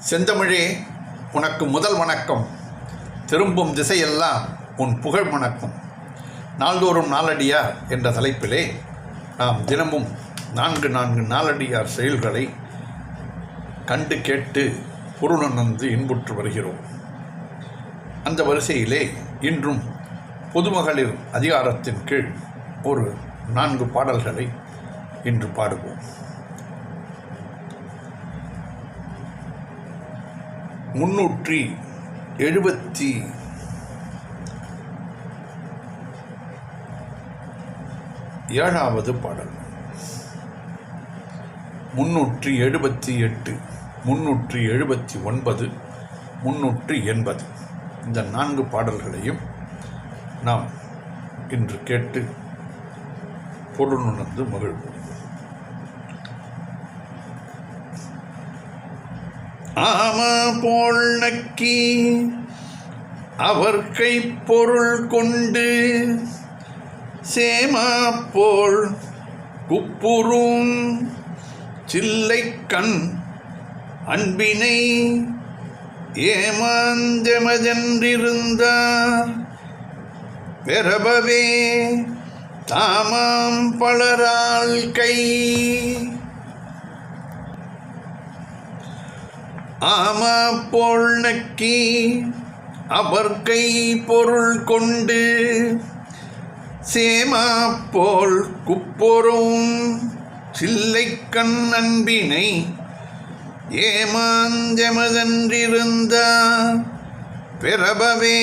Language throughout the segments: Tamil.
செந்தமிழே, உனக்கு முதல் வணக்கம். திரும்பும் திசையெல்லாம் உன் புகழ் வணக்கம். நாள்தோறும் நாலடியார் என்ற தலைப்பிலே நாம் தினமும் 4 நாலடியார் செயல்களை கண்டு கேட்டு பொருளுணர்ந்து இன்புற்று வருகிறோம். அந்த வரிசையிலே இன்றும் பொதுமகளிர் அதிகாரத்தின் கீழ் ஒரு 4 பாடல்களை இன்று பாடுவோம். 377வது பாடல், 378, 379, 380 இந்த 4 பாடல்களையும் நாம் இன்று கேட்டு பொருளுணர்ந்து மகிழ்வோம். ஆமா போல் நக்கி அவர் கைப்பொருள் கொண்டு சேமா போல் குப்புறும் சில்லைக்கண் அன்பினை ஏமாந்தெமதென்றிருந்தார் பெறபவே தாமாம் பலரால் கை. ஆமா போல் நக்கி அவர் கை பொருள் கொண்டு சேமா போல் குப்பொரும் சில்லைக்கண் அன்பினை ஏமாந்தெமதென்றிருந்த பிறபவே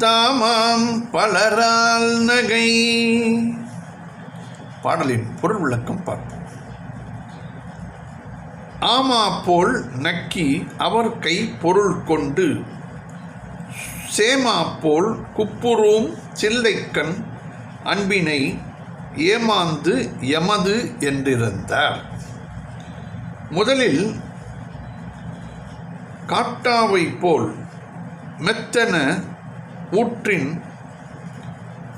தாமாம் பலரால் நகை. பாடலின் பொருள் விளக்கம் பார்ப்போம். ஆமா போல் நக்கி அவர் கை பொருள் கொண்டு சேமா போல் குப்புறும் சில்லைக்கண் அன்பினை ஏமாந்து எமது என்றிருந்தார். முதலில் காட்டாவை போல் மெத்தன ஊற்றின்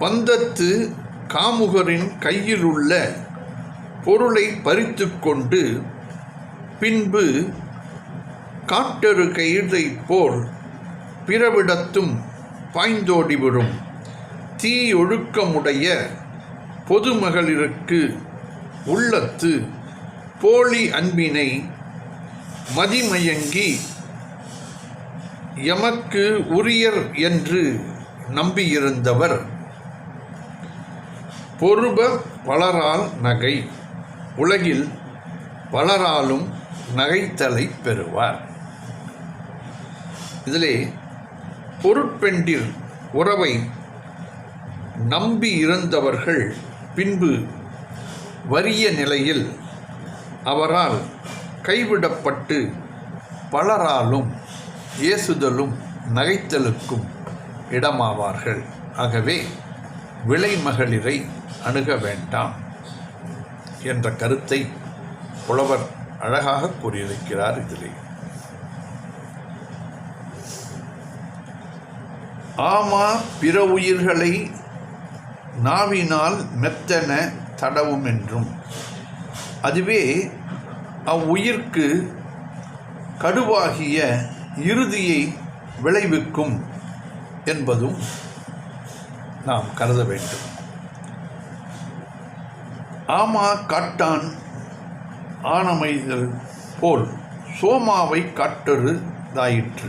பந்தத்து காமுகரின் கையிலுள்ள பொருளை பறித்து கொண்டு பின்பு காட்டொரு கயிறை போல் பிறவிடத்தும் பாய்ந்தோடிவிடும் தீயொழுக்கமுடைய பொதுமகளிருக்கு உள்ளத்து போலி அன்பினை மதிமயங்கி எமக்கு உரியர் என்று நம்பியிருந்தவர் பொருப பலரால் நகை. உலகில் பலராலும் நகைத்தலை பெறுவார். இதிலே பொருட்பெண்டிர் உறவை நம்பி இருந்தவர்கள் பின்பு வறிய நிலையில் அவரால் கைவிடப்பட்டு பலராலும் ஏசுதலும் நகைத்தலுக்கும் இடமாவார்கள். ஆகவே விலை மகளிரை அணுக வேண்டாம் என்ற கருத்தை புலவர் அழகாக கூறியிருக்கிறார். இதிலே ஆமா பிற உயிர்களை நாவினால் மெத்தன தடவும் என்றும் அதுவே அவ்வுயிர்க்கு கடுவாகிய இறுதியை விளைவிக்கும் என்பதும் நாம் கருத வேண்டும். ஆமா காட்டான் ஆனமைதல் போல் சோமாவை காட்டொரு தாயிற்று.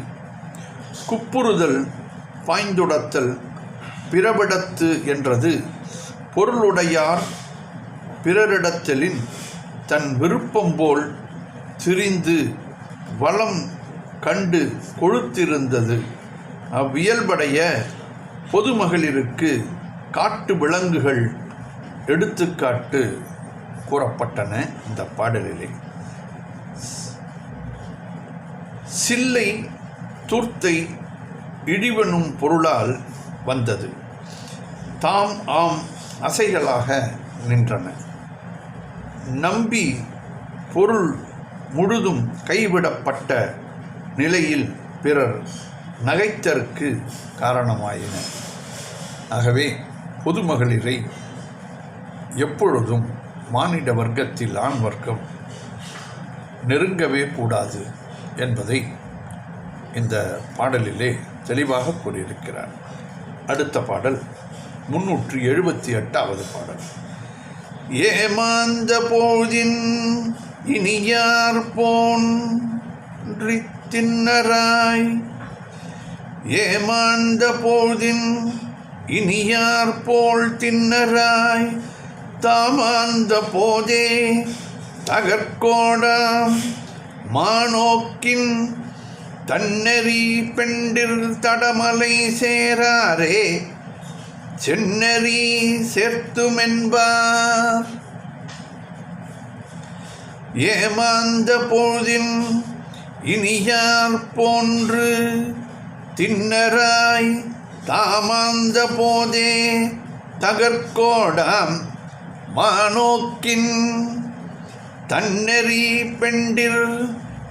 குப்புறுதல் பாய்ந்துடத்தல் பிறவிடத்து என்றது பொருளுடையார் பிறரிடத்தலின் தன் விருப்பம் போல் திரிந்து வளம் கண்டு கொழுத்திருந்தது. அவ்வியல்படைய பொதுமகளிருக்கு காட்டு விலங்குகள் எடுத்துக்காட்டு கூறப்பட்டன. இந்த பாடலிலே சில்லை தூர்த்தை இடிவனும் பொருளால் வந்தது. தாம் ஆம் அசைகளாக நின்றன. நம்பி பொருள் முழுதும் கைவிடப்பட்ட நிலையில் பிறர் நகைத்தற்கு காரணமாயின. ஆகவே பொதுமகளிரை எப்பொழுதும் மானிட வர்க்கத்தில் ஆண் வர்க்கம் நெருங்கவே கூடாது என்பதை இந்த பாடலிலே தெளிவாக கூறியிருக்கிறார். அடுத்த பாடல் 378வது பாடல். ஏமாந்த போதின் இனியார் போன்றி தின்னராய், ஏமாந்த போதின் இனியார் போல் தின்னராய், தாமாந்த போதே தகர்கோடாம் மானோக்கின் தன்னெறி பெண்டிர் தடமலை சேராரே சென்னெறி சேர்த்துமென்பார். ஏமாந்த போதின் இனியார் போன்று தின்னராய், தாமாந்த போதே தகர்கோடாம் மானோக்கின் தன்னெறி பெண்டிர்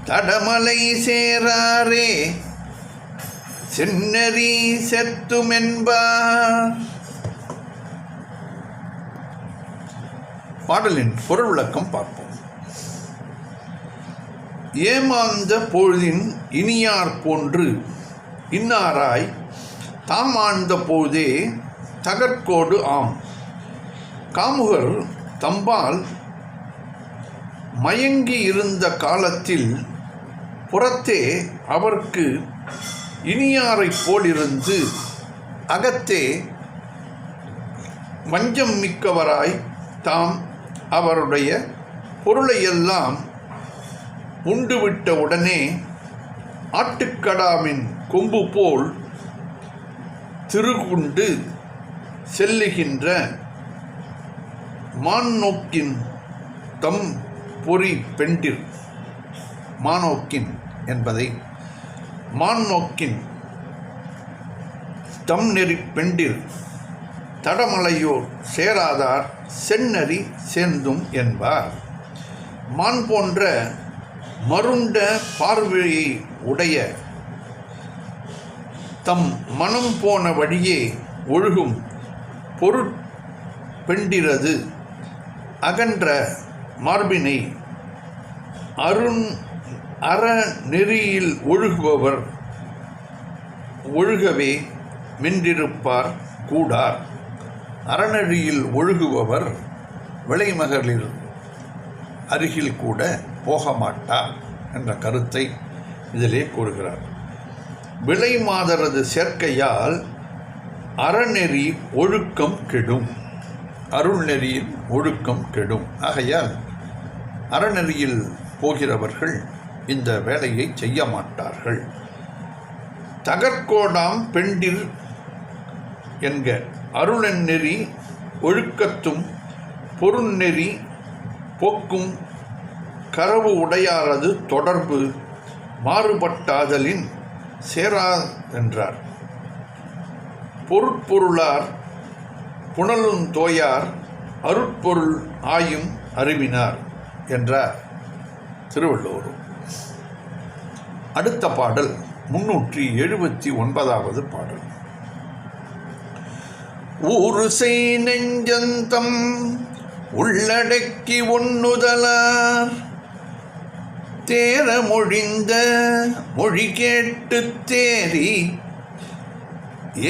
தடமலை சேராரே சென்னெறி செத்துமென்பார். பாடலின் பொருள் விளக்கம் பார்ப்போம். ஏமாந்த பொழுதின் இனியார் போன்று இன்னாராய், தாமாழ்ந்த போதே தகர்கோடு ஆம். காமுகர் தம்பால் மயங்கி இருந்த காலத்தில் புறத்தே அவர்க்கு இனியாரைப் போலிருந்து அகத்தே வஞ்சம் மிக்கவராய் தாம் அவருடைய பொருளையெல்லாம் உண்டுவிட்ட உடனே ஆட்டுக்கடாவின் கொம்பு போல் திருகுண்டு செல்லுகின்ற மானோக்கின் தம் பொறி பெண்டிர். மானோக்கின் என்பதை மானோக்கின் தம் நெறி பெண்டிர் தடமலையோர் சேராதார் செந்நெறி சேர்ந்தும் என்பார். மான் போன்ற மருண்ட பார்வையை உடைய தம் மனம் போன வழியே ஒழுகும் பொருட்பெண்டிரது அகன்ற மார்பினை அறநெறியில் ஒழுகுபவர் ஒழுகவே மென்றிருப்பார் கூடார். அறநெறியில் ஒழுகுபவர் விலைமகளிர் அருகில் கூட போக மாட்டார் என்ற கருத்தை இதிலே கூறுகிறார். விலை மாதரது சேர்க்கையால் அறநெறி ஒழுக்கம் கெடும். அருள்நெறியில் ஒழுக்கம் கெடும். ஆகையால் அறநெறியில் போகிறவர்கள் இந்த வேலையை செய்ய மாட்டார்கள். தகர்கோடாம் பெண்டிர் என்க அருளநெறி ஒழுக்கத்தும் பொருள்நெறி போக்கும் கரவு உடையாரது தொடர்பு மாறுபட்டாதலின் சேராதென்றார். பொருட்பொருளார் புனலுந் தோயார் அருட்பொருள் ஆயும் அறிவினார் என்றார் திருவள்ளுவர். அடுத்த பாடல் 379வது பாடல். ஊருசை நெஞ்சந்தம் உள்ளடக்கி ஒண்ணுதலார், தேர மொழிந்த மொழி கேட்டு தேறி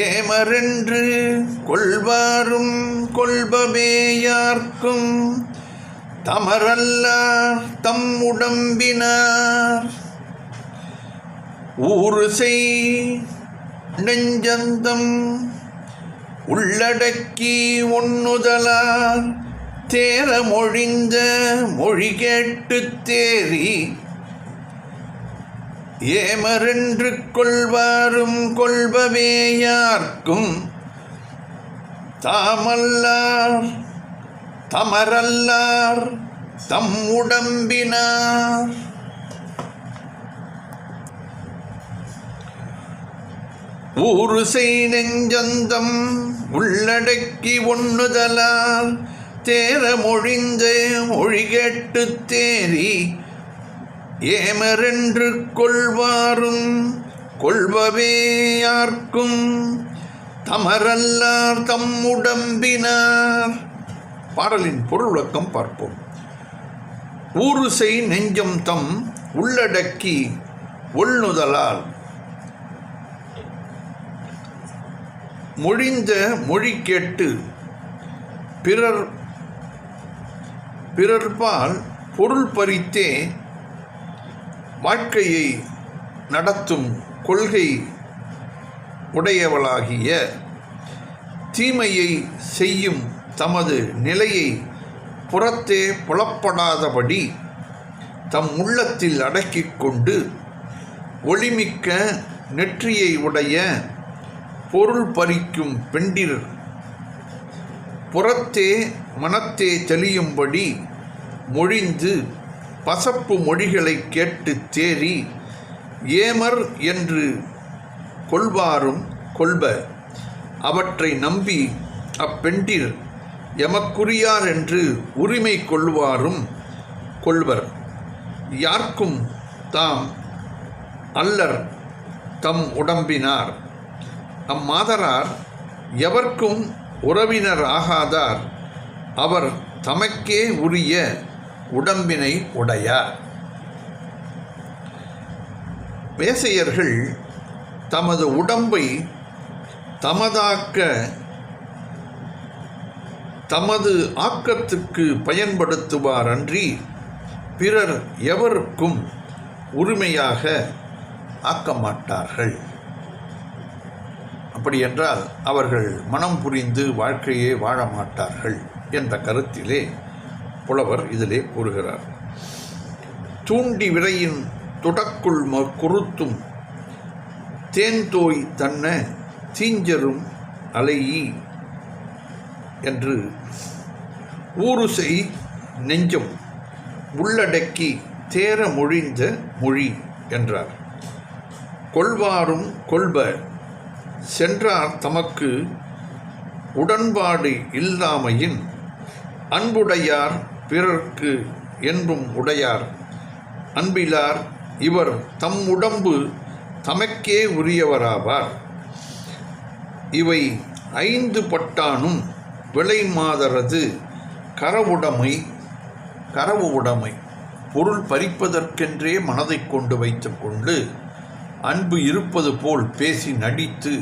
ஏமரென்று கொள்வாரும் கொள்பவேயார்க்கும் தமரல்லார் தம் உடம்பினார். ஊருசை நெஞ்சந்தம் உள்ளடக்கி ஒண்ணுதலார், தேர மொழிந்த மொழி கேட்டு தேறி ஏமரென்று கொள்வாரும் கொள்பவேயார்க்கும் தாமல்லார் தமரல்லார் தம் உடம்பினார். ஊருசை நெஞ்சந்தம் உள்ளடக்கி ஒண்ணுதலால், தேர மொழிந்த மொழி கேட்டு தேறி ஏமரென்று கொள்வாரும் கொள்பவேயார்க்கும் தமரல்லார் தம் உடம்பினார். பாடலின் பொருள் விளக்கம் பார்ப்போம். ஊறுசை நெஞ்சம் தம் உள்ளடக்கி ஒள்நுதலால் மொழிந்த மொழி கேட்டு பிறர்பால் பொருள் பறித்தே வாழ்க்கையை நடத்தும் கொள்கை உடையவளாகிய தீமையை செய்யும் தமது நிலையை புறத்தே புலப்படாதபடி தம் உள்ளத்தில் அடக்கிக் கொண்டு ஒளிமிக்க நெற்றியை உடைய பொருள் பறிக்கும் பெண்டிர் புறத்தே மனத்தே தெளியும்படி மொழிந்து பசப்பு மொழிகளை கேட்டு தேறி ஏமர் என்று கொள்வாரும் கொள்ப அவற்றை நம்பி அப்பெண்டிர் எமக்குரியார் என்று உரிமை கொள்வாரும் கொள்வர். யார்க்கும் தாம் அல்லர் தம் உடம்பினார். அம்மாதரார் எவர்க்கும் உறவினர் ஆகாதார். அவர் தமக்கே உரிய உடம்பினை உடையார். வேசையர்கள் தமது உடம்பை தமது ஆக்கத்துக்கு பயன்படுத்துவார் அன்றி பிறர் எவருக்கும் உரிமையாக ஆக்க மாட்டார்கள். அப்படியென்றால் அவர்கள் மனம் புரிந்து வாழ்க்கையே வாழ மாட்டார்கள் என்ற கருத்திலே புலவர் இதிலே கூறுகிறார். தூண்டி விரையின் துடக்குள் குருத்தும் தேன்தோய் தன்ன தீஞ்சரும் அலையி என்று ஊறுசை நெஞ்சம் உள்ளடக்கி தேர மொழிந்த மொழி என்றார். கொள்வாரும் கொள்ப சென்றார் தமக்கு உடன்பாடு இல்லாமையின் அன்புடையார் பிறர்க்கு என்பும் உடையார் அன்பிலார் இவர் தம் உடம்பு தமக்கே உரியவராவார். இவை 5 பட்டானும் விலை மாதரது கரவு உடைமை பொருள் பறிப்பதற்கென்றே மனதை கொண்டு வைத்து கொண்டு அன்பு இருப்பது போல் பேசி நடித்து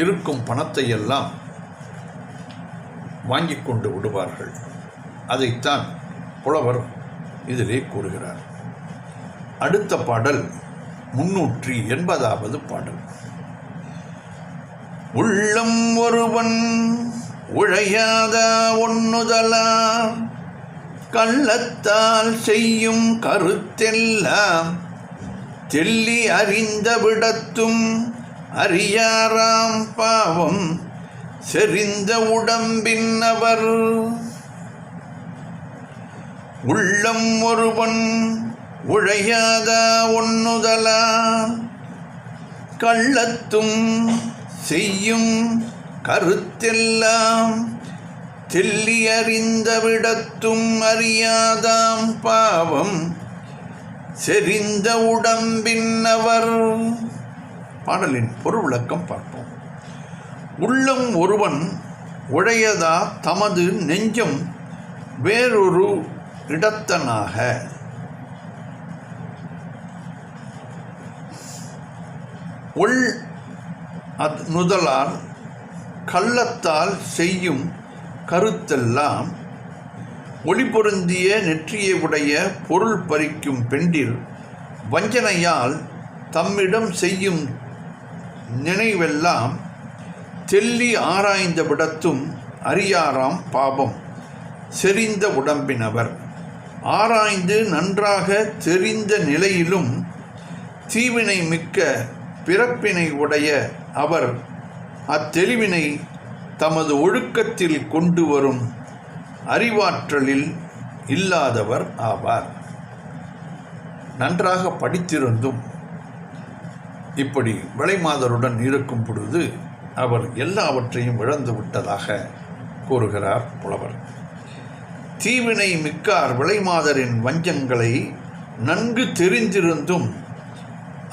இருக்கும் பணத்தையெல்லாம் வாங்கி கொண்டு விடுவார்கள். அதைத்தான் புலவர் இதிலே கூறுகிறார். அடுத்த பாடல் 380வது பாடல். உள்ளம் ஒருவன் உழையாத ஒண்ணுதலா கள்ளத்தால் செய்யும் கருத்தெல்லாம் தெள்ளி அறிந்த விடத்தும் அறியாராம் பாவம் செறிந்த உடம்பின் அவர். உள்ளம் ஒருவன் உழையாத ஒண்ணுதலா கள்ளத்தும் செய்யும் கருத்தெல்லாம் தெள்ளி அறிந்த விடத்தும் அறியாதாம் பாவம் செறிந்த உடம்பின் அவர். பாடலின் பொருள் விளக்கம் பார்ப்போம். உள்ளம் ஒருவன் உழையதா தமது நெஞ்சம் வேறொரு இடத்தனாக நுதலால் கள்ளத்தால் செய்யும் கருத்தெல்லாம் ஒளி பொருந்திய நெற்றியை உடைய பொருள் பறிக்கும் பெண்டிர் வஞ்சனையால் தம்மிடம் செய்யும் நினைவெல்லாம் தெள்ளி ஆராய்ந்த விடத்தும் அறியாராம் பாவம் செறிந்த உடம்பினவர். ஆராய்ந்து நன்றாக தெரிந்த நிலையிலும் தீவினை மிக்க பிறப்பினை உடைய அவர் அத்தெளிவினை தமது ஒழுக்கத்தில் கொண்டு வரும் அறிவாற்றலில் இல்லாதவர் ஆவார். நன்றாக படித்திருந்தும் இப்படி விலைமாதருடன் இருக்கும் பொழுது அவர் எல்லாவற்றையும் இழந்து விட்டதாக கூறுகிறார் புலவர். தீவினை மிக்கார் விலைமாதரின் வஞ்சங்களை நன்கு தெரிந்திருந்தும்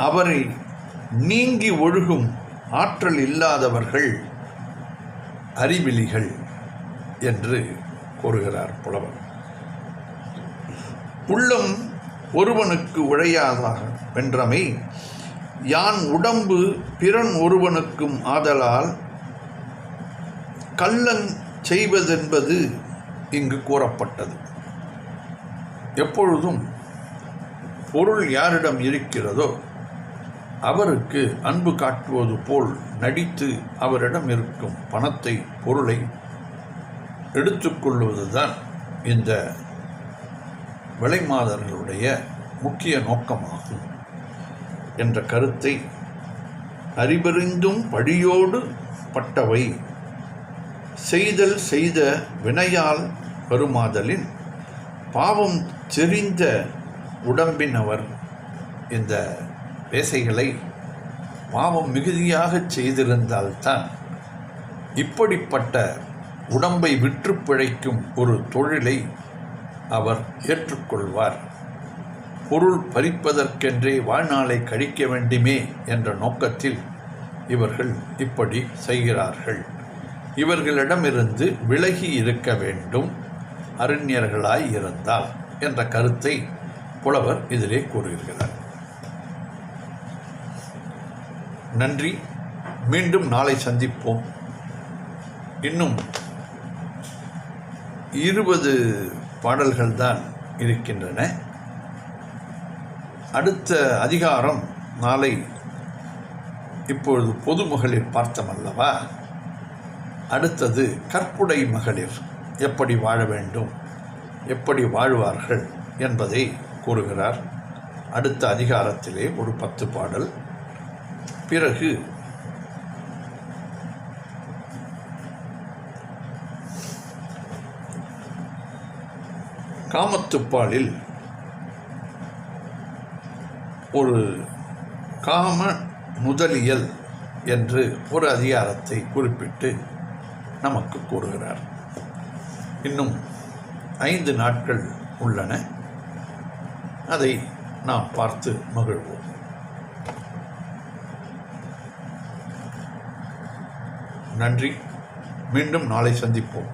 அவரை நீங்கி ஒழுகும் ஆற்றல் இல்லாதவர்கள் அறிவிலிகள் என்று கூறுகிறார் புலவர். உள்ளம் ஒருவனுக்கு உழையாதாக வென்றமை யான் உடம்பு பிறன் ஒருவனுக்கும் ஆதலால் கள்ளங் செய்வதென்பது இங்கு கூறப்பட்டது. எப்பொழுதும் பொருள் யாரிடம் இருக்கிறதோ அவருக்கு அன்பு காட்டுவது போல் நடித்து அவரிடம் இருக்கும் பணத்தை, பொருளை எடுத்துக்கொள்வதுதான் இந்த விலைமாதர்களுடைய முக்கிய நோக்கமாகும் என்ற கருத்தை அறிவறிந்தும் பழியோடு பட்டவை செய்தல் செய்த வினையால் வருமாதலின் பாவம் செறிந்த உடம்பினவர் இந்த வேசைகளை பாவம் மிகுதியாக செய்திருந்தால்தான் இப்படிப்பட்ட உடம்பை விற்று பிழைக்கும் ஒரு தொழிலை அவர் ஏற்றுக்கொள்வார். பொருள் பறிப்பதற்கென்றே வாழ்நாளை கழிக்க வேண்டுமே என்ற நோக்கத்தில் இவர்கள் இப்படி செய்கிறார்கள். இவர்களிடமிருந்து விலகி இருக்க வேண்டும் அறிஞர்களாய் இருந்தால் என்ற கருத்தை புலவர் இதிலே கூறுகிறார். நன்றி. மீண்டும் நாளை சந்திப்போம். இன்னும் 20 பாடல்கள் தான் இருக்கின்றன. அடுத்த அதிகாரம் நாளை. இப்பொழுது பொது மகளிர் பார்த்தமல்லவா, அடுத்தது கற்புடை மகளிர் எப்படி வாழ வேண்டும், எப்படி வாழ்வார்கள் என்பதை கூறுகிறார். அடுத்த அதிகாரத்திலே ஒரு 10 பாடல். பிறகு காமத்துப்பாலில் ஒரு காம முதலியல் என்று ஒரு அதிகாரத்தை குறிப்பிட்டு நமக்கு கூறுகிறார். இன்னும் 5 நாட்கள் உள்ளன. அதை நாம் பார்த்து மகிழ்வோம். நன்றி. மீண்டும் நாளை சந்திப்போம்.